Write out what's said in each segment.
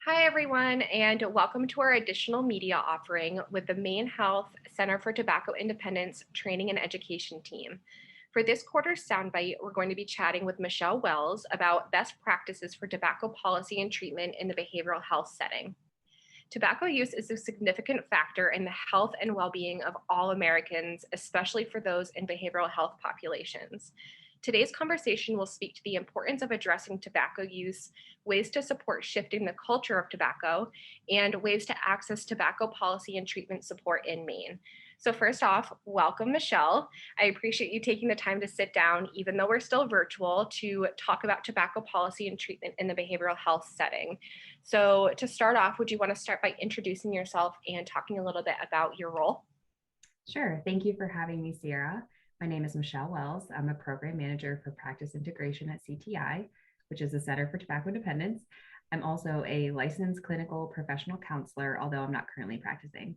Hi, everyone, and welcome to our additional media offering with the Maine Health Center for Tobacco Independence Training and Education team. For this quarter's Soundbite, we're going to be chatting with Michelle Wells about best practices for tobacco policy and treatment in the behavioral health setting. Tobacco use is a significant factor in the health and well being of all Americans, especially for those in behavioral health populations. Today's conversation will speak to the importance of addressing tobacco use, ways to support shifting the culture of tobacco, and ways to access tobacco policy and treatment support in Maine. So, first off, welcome, Michelle. I appreciate you taking the time to sit down, even though we're still virtual, to talk about tobacco policy and treatment in the behavioral health setting. So, to start off, would you want to start by introducing yourself and talking a little bit about your role? Sure. Thank you for having me, Sierra. My name is Michelle Wells. I'm a program manager for practice integration at CTI, which is the Center for Tobacco Independence. I'm also a licensed clinical professional counselor, although I'm not currently practicing.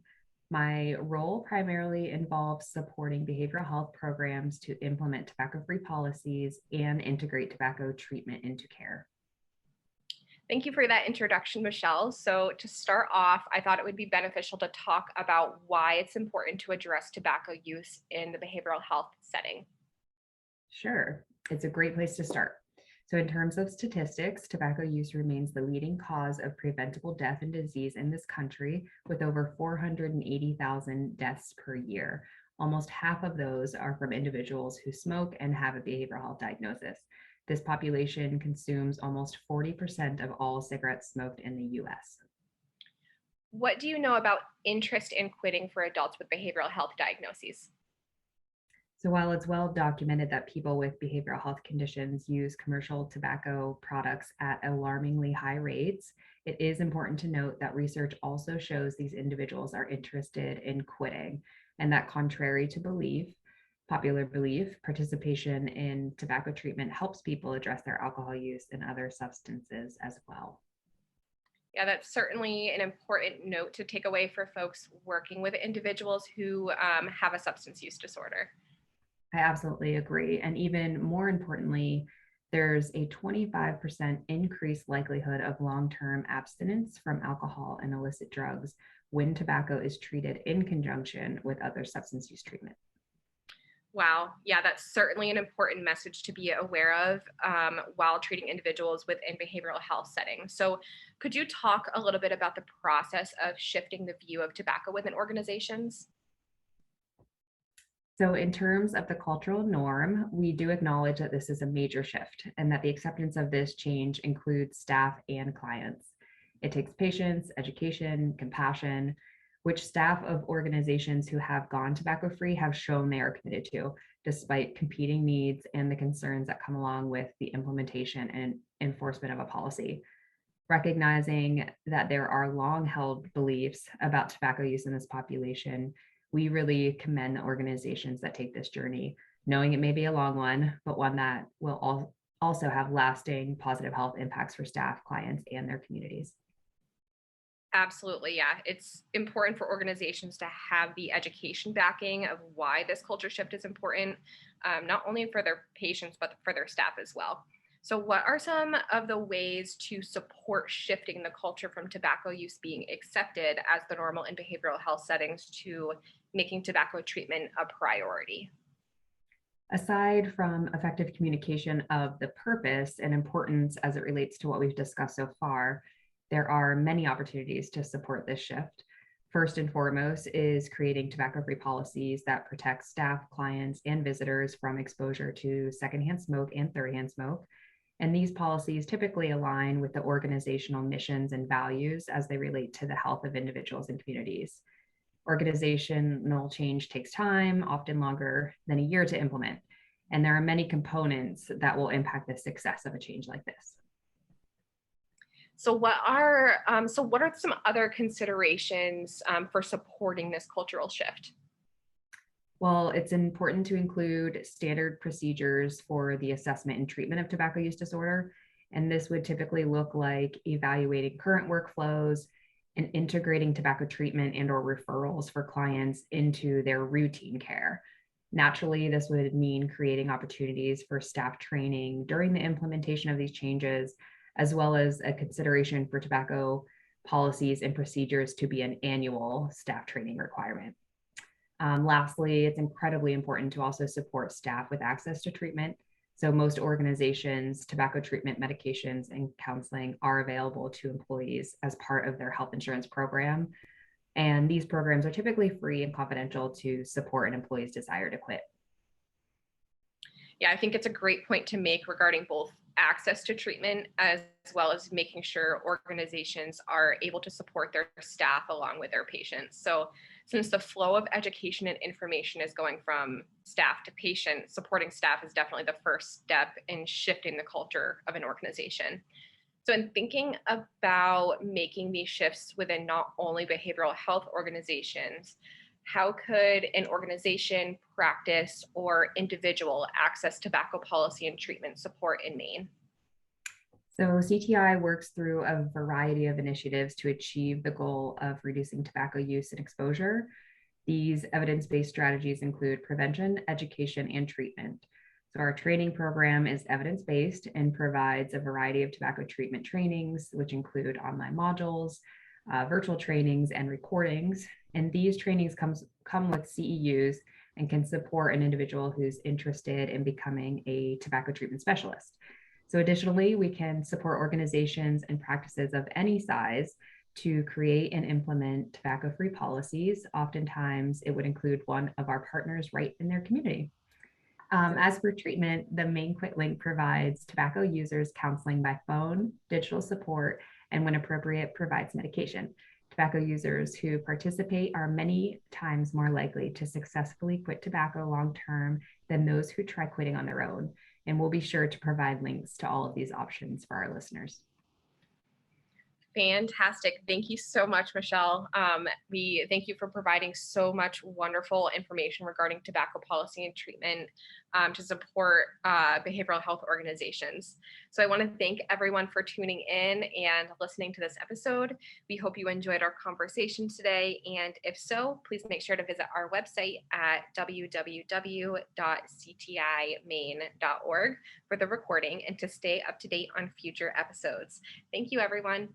My role primarily involves supporting behavioral health programs to implement tobacco-free policies and integrate tobacco treatment into care. Thank you for that introduction, Michelle. So, to start off, I thought it would be beneficial to talk about why it's important to address tobacco use in the behavioral health setting. Sure. It's a great place to start. So, in terms of statistics, tobacco use remains the leading cause of preventable death and disease in this country, with over 480,000 deaths per year. Almost half of those are from individuals who smoke and have a behavioral health diagnosis. This population consumes almost 40% of all cigarettes smoked in the US. What do you know about interest in quitting for adults with behavioral health diagnoses? So while it's well documented that people with behavioral health conditions use commercial tobacco products at alarmingly high rates, it is important to note that research also shows these individuals are interested in quitting, and that contrary to popular belief, participation in tobacco treatment helps people address their alcohol use and other substances as well. Yeah, that's certainly an important note to take away for folks working with individuals who have a substance use disorder. I absolutely agree. And even more importantly, there's a 25% increased likelihood of long-term abstinence from alcohol and illicit drugs when tobacco is treated in conjunction with other substance use treatment. Wow. Yeah, that's certainly an important message to be aware of while treating individuals within behavioral health settings. So, could you talk a little bit about the process of shifting the view of tobacco within organizations? So, in terms of the cultural norm, we do acknowledge that this is a major shift and that the acceptance of this change includes staff and clients. It takes patience, education, compassion, which staff of organizations who have gone tobacco free have shown they are committed to, despite competing needs and the concerns that come along with the implementation and enforcement of a policy. Recognizing that there are long held beliefs about tobacco use in this population, we really commend the organizations that take this journey, knowing it may be a long one, but one that will also have lasting positive health impacts for staff, clients, and their communities. Absolutely. Yeah. It's important for organizations to have the education backing of why this culture shift is important, not only for their patients, but for their staff as well. So, what are some of the ways to support shifting the culture from tobacco use being accepted as the normal in behavioral health settings to making tobacco treatment a priority? Aside from effective communication of the purpose and importance as it relates to what we've discussed so far, there are many opportunities to support this shift. First and foremost is creating tobacco-free policies that protect staff, clients, and visitors from exposure to secondhand smoke and thirdhand smoke. And these policies typically align with the organizational missions and values as they relate to the health of individuals and communities. Organizational change takes time, often longer than a year to implement. And there are many components that will impact the success of a change like this. So, what are some other considerations for supporting this cultural shift? Well, it's important to include standard procedures for the assessment and treatment of tobacco use disorder. And this would typically look like evaluating current workflows and integrating tobacco treatment and or referrals for clients into their routine care. Naturally, this would mean creating opportunities for staff training during the implementation of these changes, as well as a consideration for tobacco policies and procedures to be an annual staff training requirement. Lastly, it's incredibly important to also support staff with access to treatment. So most organizations, tobacco treatment medications and counseling are available to employees as part of their health insurance program. And these programs are typically free and confidential to support an employee's desire to quit. Yeah, I think it's a great point to make regarding both access to treatment as well as making sure organizations are able to support their staff along with their patients. So since the flow of education and information is going from staff to patient, supporting staff is definitely the first step in shifting the culture of an organization. So in thinking about making these shifts within not only behavioral health organizations, how could an organization, practice, or individual access tobacco policy and treatment support in Maine? So CTI works through a variety of initiatives to achieve the goal of reducing tobacco use and exposure. These evidence-based strategies include prevention, education, and treatment. So our training program is evidence-based and provides a variety of tobacco treatment trainings, which include online modules, virtual trainings, and recordings. And these trainings come with CEUs and can support an individual who's interested in becoming a tobacco treatment specialist. So additionally, we can support organizations and practices of any size to create and implement tobacco-free policies. Oftentimes, it would include one of our partners right in their community. As for treatment, the Maine Quit link provides tobacco users counseling by phone, digital support, and when appropriate, provides medication. Tobacco users who participate are many times more likely to successfully quit tobacco long-term than those who try quitting on their own. And we'll be sure to provide links to all of these options for our listeners. Fantastic. Thank you so much, Michelle. We thank you for providing so much wonderful information regarding tobacco policy and treatment to support behavioral health organizations. So I want to thank everyone for tuning in and listening to this episode. We hope you enjoyed our conversation today. And if so, please make sure to visit our website at www.ctimaine.org for the recording and to stay up to date on future episodes. Thank you, everyone.